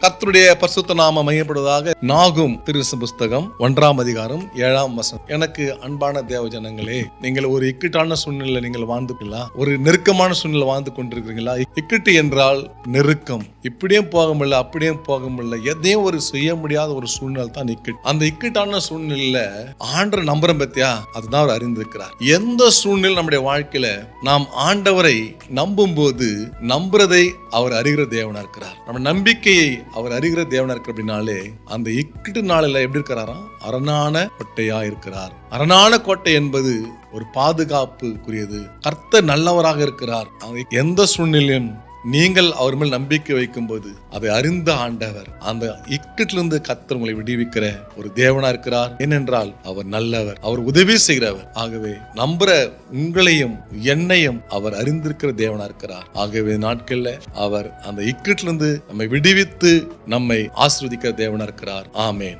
கர்த்தருடைய பரிசுத்த நாமம் மையப்படுவதாக. நாகும் புஸ்தகம் 1ஆம் அதிகாரம் 7ஆம் வசனம். எனக்கு அன்பான தேவ ஜனங்களே, நீங்கள் ஒரு இக்கட்டான சூழ்நிலை நீங்கள் வாழ்ந்துங்களா? ஒரு நெருக்கமான சூழ்நிலை வாழ்ந்து கொண்டிருக்கிறீங்களா? இக்கட்டு என்றால் நெருக்கம். இப்படியும் போக முடியல, அப்படியும் போக முடியல, எதையும் ஒரு செய்ய முடியாத ஒரு சூழ்நிலை தான் இக்கட்டு. அந்த இக்கட்டான சூழ்நிலையில ஆண்டவர் நம்புறோம் பத்தியா, அதுதான் அவர் அறிந்திருக்கிறார். எந்த சூழ்நிலை நம்முடைய வாழ்க்கையில நாம் ஆண்டவரை நம்பும் போது நம்புறதை அவர் அறிகிற தேவனா இருக்கிறார். நம்ம நம்பிக்கையை அவர் அறிகிற தேவனா இருக்கிற அப்படின்னாலே அந்த இக்கட்டு நாளில் எப்படி இருக்கிறாராம்? அரணான கோட்டையா இருக்கிறார். அரணான கோட்டை என்பது ஒரு பாதுகாப்புக்குரியது. கர்த்தர் நல்லவராக இருக்கிறார். எந்த சூழ்நிலையும் நீங்கள் அவர் மேல் நம்பிக்கை வைக்கும் போது அதை அறிந்த ஆண்டவர் அந்த இக்கட்டிலிருந்து கர்த்தர் உங்களை விடுவிக்கிற ஒரு தேவனா இருக்கிறார். ஏனென்றால் அவர் நல்லவர், அவர் உதவி செய்கிறவர். ஆகவே நம்புற உங்களையும் என்னையும் அவர் அறிந்திருக்கிற தேவனா இருக்கிறார். ஆகவே நாட்கள்ல அவர் அந்த இக்கட்டிலிருந்து நம்மை விடுவித்து நம்மை ஆசீர்வதிக்கிற தேவனா இருக்கிறார். ஆமென்.